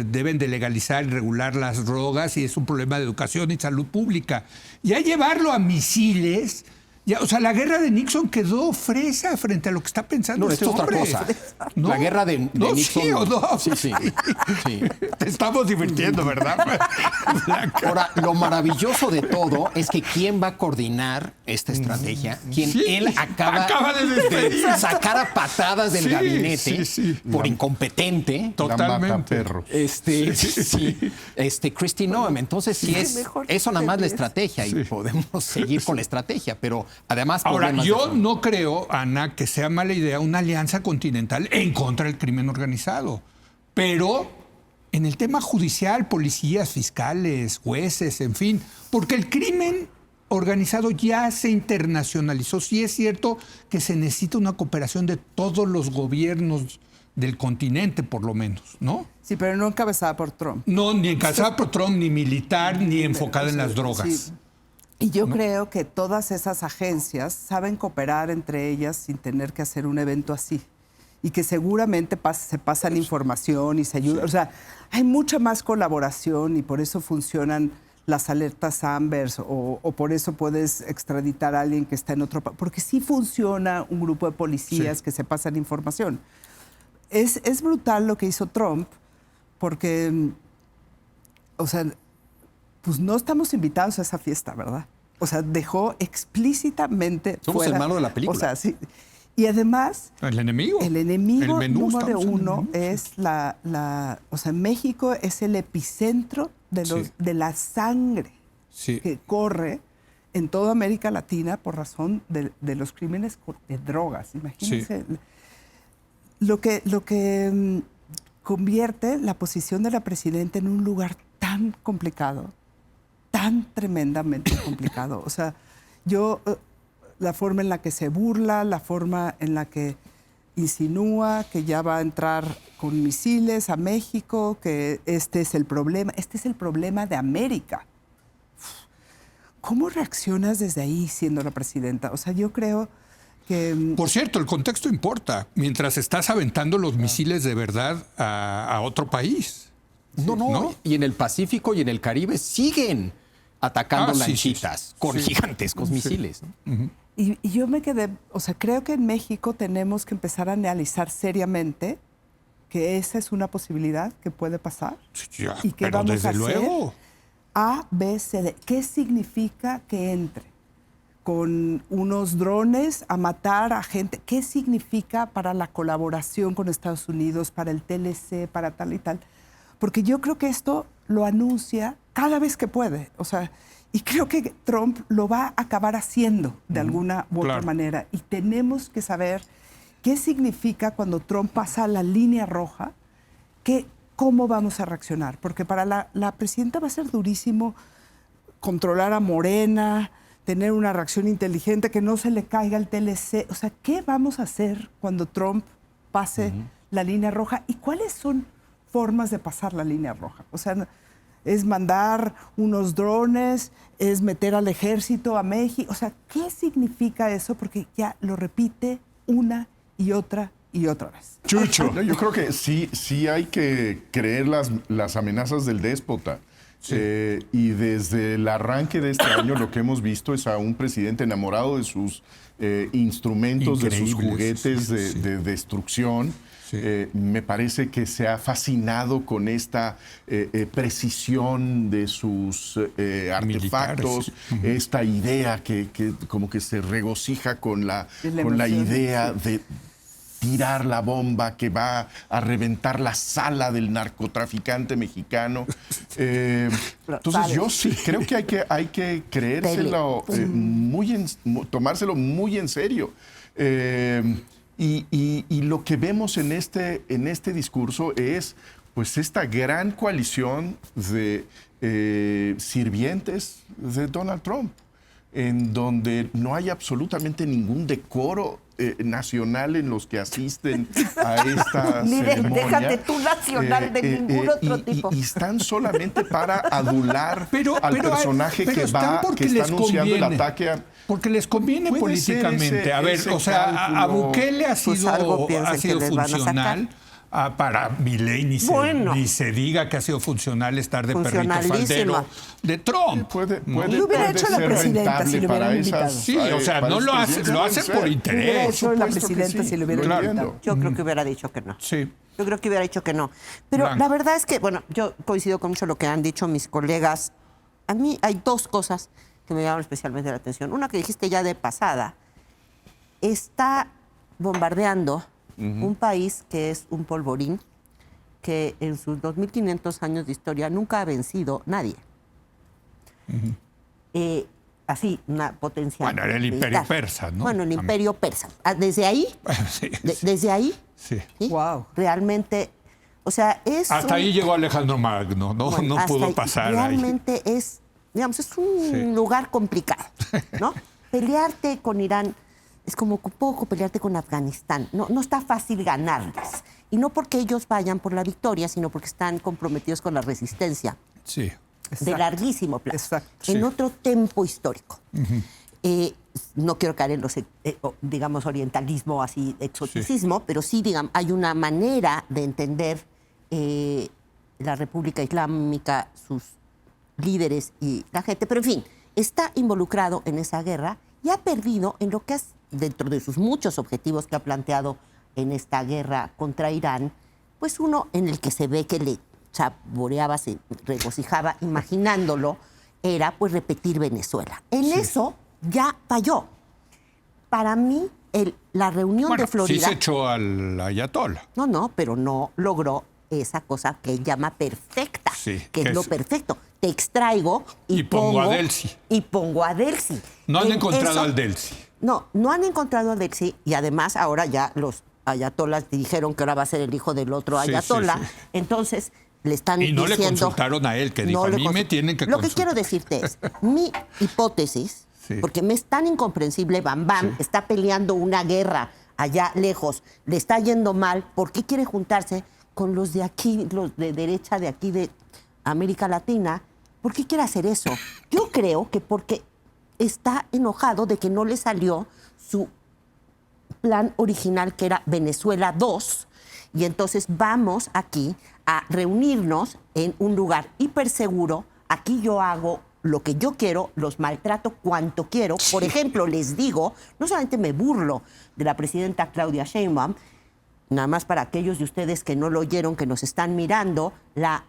deben de legalizar y regular las drogas y es un problema de educación y salud pública. Ya llevarlo a misiles... o sea, la guerra de Nixon quedó fresa frente a lo que está pensando este esto hombre. es otra cosa. ¿No? La guerra de Nixon... ¿Sí o no? Sí. Te estamos divirtiendo, ¿verdad? Ahora, lo maravilloso de todo es que quién va a coordinar esta estrategia, él acaba de sacar a patadas del gabinete por incompetente. Totalmente. Kristi Noem. Entonces, sí es eso nada más la estrategia y podemos seguir con la estrategia, pero además... Ahora, yo no creo, Ana, que sea mala idea una alianza continental en contra del crimen organizado, pero en el tema judicial, policías, fiscales, jueces, en fin, porque el crimen organizado ya se internacionalizó. Sí es cierto que se necesita una cooperación de todos los gobiernos del continente, por lo menos, ¿no? Sí, pero no encabezada por Trump. No, ni encabezada por Trump, ni militar, ni enfocada en las drogas. Sí. Y yo creo que todas esas agencias saben cooperar entre ellas sin tener que hacer un evento así. Y que seguramente se pasan información y se ayudan. O sea, hay mucha más colaboración y por eso funcionan las alertas Amber o por eso puedes extraditar a alguien que está en otro país. Porque sí funciona un grupo de policías que se pasan información. Es brutal lo que hizo Trump porque, o sea, pues no estamos invitados a esa fiesta, ¿verdad? O sea, dejó explícitamente Somos el malo de la película. O sea, sí. Y además... El enemigo. El enemigo el menú, número uno es o sea, México es el epicentro de la sangre que corre en toda América Latina por razón de los crímenes de drogas. Imagínense lo que convierte la posición de la presidenta en un lugar tan complicado, tan tremendamente complicado. O sea, la forma en la que se burla, la forma en la que insinúa que ya va a entrar con misiles a México, que este es el problema de América. ¿Cómo reaccionas desde ahí siendo la presidenta? O sea, yo creo que... Por cierto, el contexto importa. Mientras estás aventando los misiles de verdad a otro país. No. Y en el Pacífico y en el Caribe siguen atacando lanchitas con gigantescos misiles, ¿no? Y yo me quedé, o sea, creo que en México tenemos que empezar a analizar seriamente que esa es una posibilidad que puede pasar. Ya, y que pero vamos desde a hacer luego. A, B, C, D. ¿Qué significa que entre? Con unos drones a matar a gente. ¿Qué significa para la colaboración con Estados Unidos, para el TLC, para tal y tal? Porque yo creo que esto lo anuncia cada vez que puede. O sea, y creo que Trump lo va a acabar haciendo de alguna u otra manera. Y tenemos que saber qué significa cuando Trump pasa la línea roja, cómo vamos a reaccionar. Porque para la presidenta va a ser durísimo controlar a Morena, tener una reacción inteligente, que no se le caiga el TLC. O sea, ¿qué vamos a hacer cuando Trump pase la línea roja? ¿Y cuáles son formas de pasar la línea roja? O sea, es mandar unos drones, es meter al ejército a México. O sea, ¿qué significa eso? Porque ya lo repite una y otra y otra vez. Chucho. No, yo creo que sí hay que creer las amenazas del déspota. Y desde el arranque de este año lo que hemos visto es a un presidente enamorado de sus instrumentos, de sus juguetes de destrucción. Sí. Me parece que se ha fascinado con esta precisión de sus artefactos, esta idea que como que se regocija con la idea de tirar la bomba que va a reventar la sala del narcotraficante mexicano. Entonces yo sí creo que hay que creérselo, tomárselo muy en serio. Y lo que vemos en este discurso es pues esta gran coalición de sirvientes de Donald Trump, en donde no hay absolutamente ningún decoro nacional en los que asisten a esta ceremonia. Déjate tú nacional de ningún otro tipo. Y están solamente para adular al personaje que está anunciando el ataque a... Porque les conviene políticamente. A ver, o sea, a Bukele ha sido funcional. Para Milei ni se diga que ha sido funcional estar de perrito faldero de Trump. Puede hubiera hecho la presidenta si le hubieran invitado. Sí, o sea, no lo hace por interés. Hubiera hecho la presidenta si le hubieran invitado. Yo creo que hubiera dicho que no. Sí. Yo creo que hubiera dicho que no. Pero la verdad es que, bueno, yo coincido con mucho lo que han dicho mis colegas. A mí hay dos cosas que me llaman especialmente la atención. Una que dijiste ya de pasada. Está bombardeando un país que es un polvorín, que en sus 2.500 años de historia nunca ha vencido nadie. Así, una potencia. Bueno, era el imperio persa, ¿no? Bueno, el imperio persa. Desde ahí, desde ahí, sí. Wow. Realmente, o sea, es... Hasta ahí llegó Alejandro Magno, no pudo pasar realmente ahí. Es, digamos, es un lugar complicado, ¿no? Pelearte con Irán es como un poco pelearte con Afganistán. No está fácil ganarles. Y no porque ellos vayan por la victoria, sino porque están comprometidos con la resistencia. Sí. De larguísimo plazo. Exacto. En otro tiempo histórico. No quiero caer en los, digamos, orientalismo, así, exoticismo, pero sí, digamos, hay una manera de entender la República Islámica, sus líderes y la gente. Pero, en fin, está involucrado en esa guerra y ha perdido en lo que es, dentro de sus muchos objetivos que ha planteado en esta guerra contra Irán, pues uno en el que se ve que le saboreaba, se regocijaba, imaginándolo, era pues repetir Venezuela. En eso ya falló. Para mí, la reunión de Florida... Sí se echó al ayatollah. No, pero no logró esa cosa que él llama perfecta, que es lo perfecto. Te extraigo y pongo a Delsi. Y pongo a Delsi. No han encontrado al Delsi. No han encontrado a Delsi y además ahora ya los ayatolás dijeron que ahora va a ser el hijo del otro ayatolá. Entonces le están diciendo... Y no le consultaron a él, que dijo, a mí me tienen que consultar. Lo que quiero decirte es, mi hipótesis, porque me es tan incomprensible, Bam está peleando una guerra allá lejos, le está yendo mal, ¿por qué quiere juntarse con los de aquí, los de derecha de aquí de América Latina? ¿Por qué quiere hacer eso? Yo creo que porque está enojado de que no le salió su plan original, que era Venezuela 2, y entonces vamos aquí a reunirnos en un lugar hiperseguro. Aquí yo hago lo que yo quiero, los maltrato cuanto quiero. Por ejemplo, les digo, no solamente me burlo de la presidenta Claudia Sheinbaum, nada más para aquellos de ustedes que no lo oyeron, que nos están mirando, la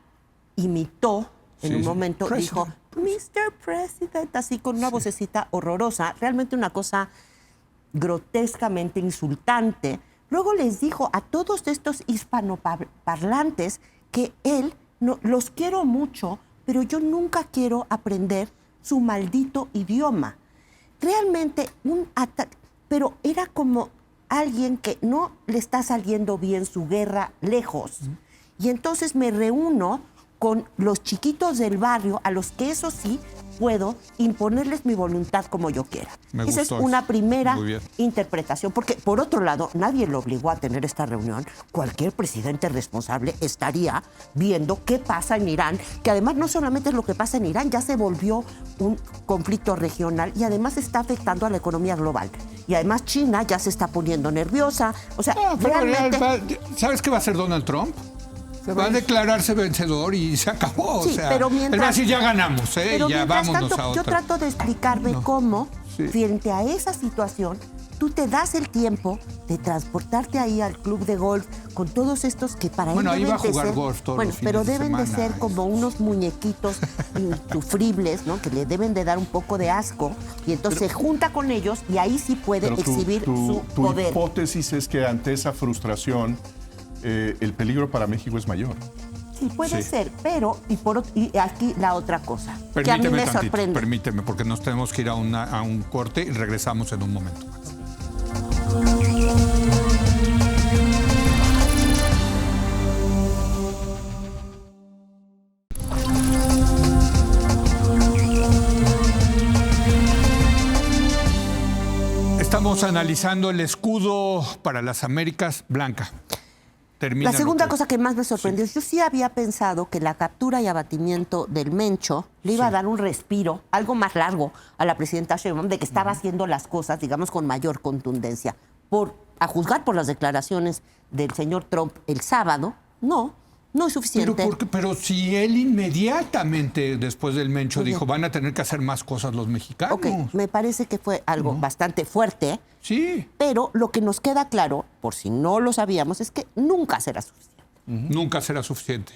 imitó en un momento, dijo, Mr. President, así con una vocecita horrorosa, realmente una cosa grotescamente insultante. Luego les dijo a todos estos hispanoparlantes que él, los quiero mucho, pero yo nunca quiero aprender su maldito idioma. Realmente un ataque, pero era como alguien que no le está saliendo bien su guerra lejos. Y entonces me reúno con los chiquitos del barrio, a los que eso sí puedo imponerles mi voluntad como yo quiera. Me Esa es gustó una eso. primera Muy bien. interpretación, porque por otro lado, nadie lo obligó a tener esta reunión. Cualquier presidente responsable estaría viendo qué pasa en Irán, que además no solamente es lo que pasa en Irán, ya se volvió un conflicto regional y además está afectando a la economía global. Y además China ya se está poniendo nerviosa. O sea, Pero realmente... ¿sabes qué va a hacer Donald Trump? Va a declararse vencedor y se acabó. Sí, o sea, pero él va a mientras- decir, ya ganamos, Pero ya mientras vámonos tanto, a yo otra. trato de explicarme cómo, Sí. frente a esa situación, tú te das el tiempo de transportarte ahí al club de golf con todos estos que para Bueno, él ahí deben va a de jugar ser, golf todos bueno, los fines pero de deben de semana. ser como unos muñequitos insufribles, ¿no? Que le deben de dar un poco de asco y entonces se junta con ellos y ahí sí puede Pero exhibir su tu poder. hipótesis es que ante esa frustración el peligro para México es mayor. Sí, puede Sí. ser, pero y aquí la otra cosa que a mí me sorprende. Permíteme, porque nos tenemos que ir a un corte y regresamos en un momento más. Estamos analizando el escudo para las Américas Blanca. Termina La segunda lo que- cosa que más me sorprendió, yo sí había pensado que la captura y abatimiento del Mencho le iba a dar un respiro, algo más largo a la presidenta Sheinbaum, de que estaba haciendo las cosas, digamos, con mayor contundencia. A juzgar por las declaraciones del señor Trump el sábado, no es suficiente. Pero si él inmediatamente después del Mencho Muy bien. dijo, van a tener que hacer más cosas los mexicanos. Ok, me parece que fue algo bastante fuerte, Sí, pero lo que nos queda claro, por si no lo sabíamos, es que nunca será suficiente. nunca será suficiente.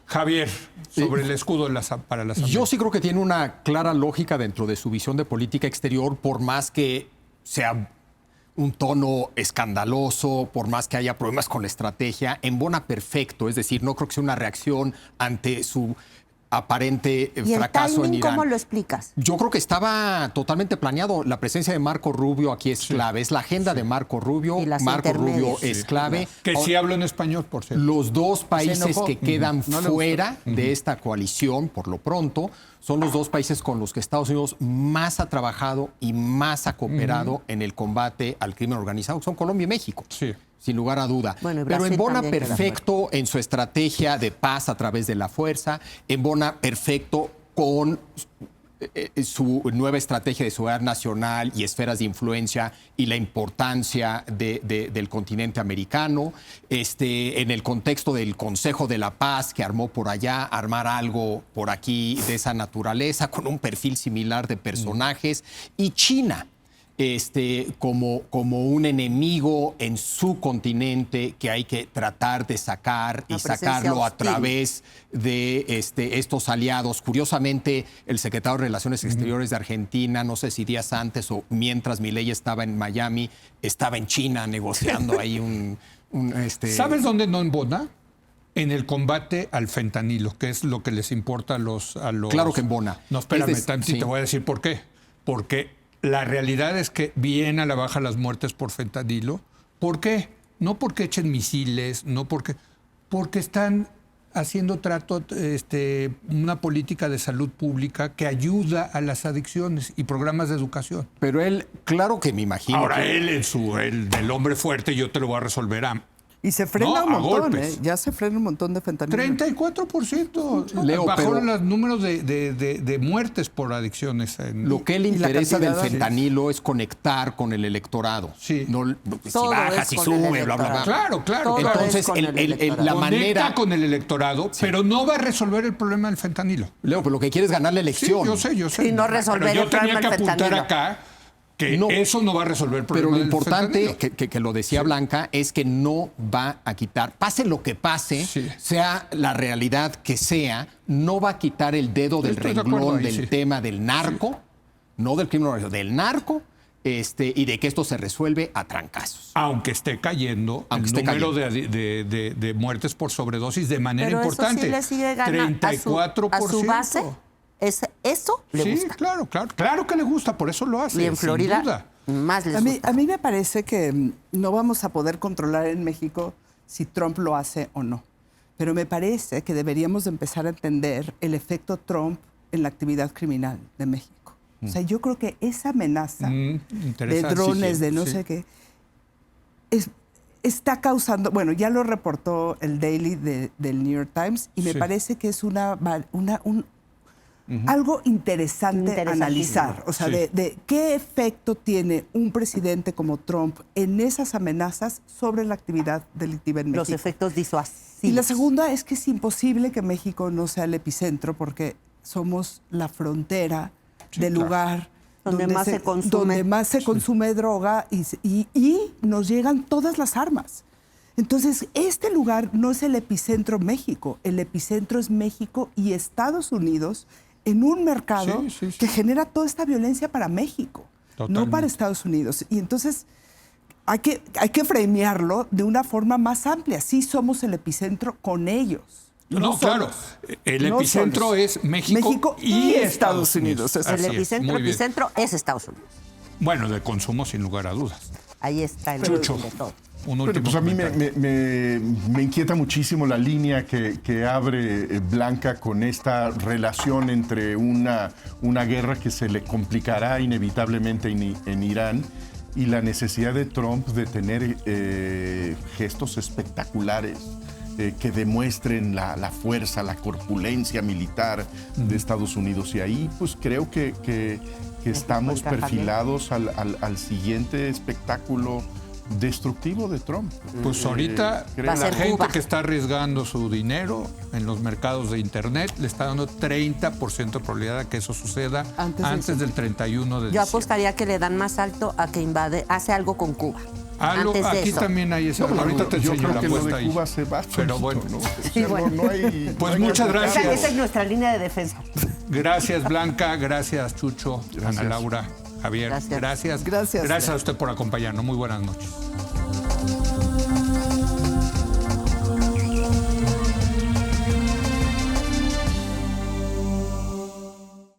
Javier, sobre el escudo para las Américas. Yo sí creo que tiene una clara lógica dentro de su visión de política exterior, por más que sea un tono escandaloso, por más que haya problemas con la estrategia, embona perfecto. Es decir, no creo que sea una reacción ante su aparente ¿Y el fracaso en timing Irán. cómo lo explicas? Yo creo que estaba totalmente planeado. La presencia de Marco Rubio aquí es clave. Es la agenda de Marco Rubio. Y las Marco Rubio intermedias. es clave. Que sí hablo en español, por cierto. Los dos países enojó. que quedan No le fuera de esta coalición, por lo pronto, son los dos países con los que Estados Unidos más ha trabajado y más ha cooperado en el combate al crimen organizado, que son Colombia y México. Sí. Sin lugar a duda. Bueno, y Pero Brasil embona también queda perfecto en su estrategia de paz a través de la fuerza, embona perfecto con su nueva estrategia de seguridad nacional y esferas de influencia y la importancia del continente americano. En el contexto del Consejo de la Paz que armó por allá, armar algo por aquí de esa naturaleza, con un perfil similar de personajes. Y China, como un enemigo en su continente que hay que tratar de sacar y Una presencia sacarlo a hostil. través de estos aliados. Curiosamente, el secretario de Relaciones Exteriores de Argentina, no sé si días antes o mientras Milei estaba en Miami, estaba en China negociando ahí ¿Sabes dónde no embona? En el combate al fentanilo, que es lo que les importa a los... Claro que embona. No, espérame, Es tantito, sí. te voy a decir por qué. Porque la realidad es que viene a la baja las muertes por fentanilo. ¿Por qué? No porque echen misiles, no porque están haciendo una política de salud pública que ayuda a las adicciones y programas de educación. Pero él, claro que me imagino. Ahora que- él, el del hombre fuerte, yo te lo voy a resolver Y se frena No, un a montón, golpes. Ya se frena un montón de fentanilo. 34%. Leo, Bajaron pero- los números de muertes por adicciones. Lo que le y la interesa del cantidad, fentanilo es conectar con el electorado. Sí. No, si Todo baja, es si con el sube, bla, bla, bla. Claro, claro. Todo claro. Entonces, es con el electorado. la Conecta manera... con el electorado, pero no va a resolver el problema del fentanilo. Leo, pero lo que quiere es ganar la Sí, elección. yo sé. Y no resolver Pero el yo tenía problema que del apuntar fentanilo. acá que No. eso no va a resolver el problema Pero lo del importante, fentanilo. que lo decía Blanca, es que no va a quitar, pase lo que pase, Sí. sea la realidad que sea, no va a quitar el dedo del Estoy de acuerdo renglón ahí, del sí. tema del narco, no del crimen organizado, del narco, y de que esto se resuelve a trancazos. Aunque esté cayendo Aunque el esté número de muertes por sobredosis de manera Pero importante. eso sí le sigue ganando 34%. a su base. Eso le Sí, gusta. claro que le gusta, por eso lo hace. Y en sin Florida duda. más les A mí, gusta. a mí me parece que no vamos a poder controlar en México si Trump lo hace o no. pero me parece que deberíamos de empezar a entender el efecto Trump en la actividad criminal de México. O sea, yo creo que esa amenaza de interesante. drones, Sí, de no sí. sé qué, está causando, bueno, ya lo reportó el Daily del New York Times y me Sí. parece que es algo interesante analizar. O sea, Sí. de qué efecto tiene un presidente como Trump en esas amenazas sobre la actividad delictiva en México. Los efectos disuasivos. Y la segunda es que es imposible que México no sea el epicentro porque somos la frontera del claro. lugar Donde más se consume. donde más se consume droga y nos llegan todas las armas. Entonces, este lugar no es el epicentro México, el epicentro es México y Estados Unidos en un mercado Sí. que genera toda esta violencia para México, no Totalmente. para Estados Unidos. Y entonces hay que framearlo de una forma más amplia. Sí somos el epicentro con ellos. No, claro. solos. El No epicentro solos. es México y Estados Unidos. Exacto. El Así es, epicentro, muy bien. epicentro es Estados Unidos. Bueno, de consumo sin lugar a dudas. Ahí está el Chucho, origen de todo. un Bueno, último pues a mí comentario. me inquieta muchísimo la línea que abre Blanca con esta relación entre una guerra que se le complicará inevitablemente en Irán y la necesidad de Trump de tener gestos espectaculares que demuestren la fuerza, la corpulencia militar de Estados Unidos. Y ahí pues creo que estamos encaja bien. perfilados al siguiente espectáculo destructivo de Trump. Pues ahorita creo- Va a la ser gente Cuba. que está arriesgando su dinero en los mercados de Internet le está dando 30% de probabilidad de que eso suceda antes del 31 de Yo diciembre. apostaría que le dan más alto a que hace algo con Cuba. Antes de Aquí eso. también hay esa. No, ahorita te yo enseño creo la que lo apuesta de ahí. Cuba se va Pero solito, bueno. ¿no? O sea, Sí, bueno. no hay, Pues no hay muchas que gracias. Esa es nuestra línea de defensa. Gracias, Blanca. Gracias, Chucho. Gracias. Ana Laura. Javier. Gracias. Gracias. Gracias. Gracias a usted por acompañarnos. Muy buenas noches.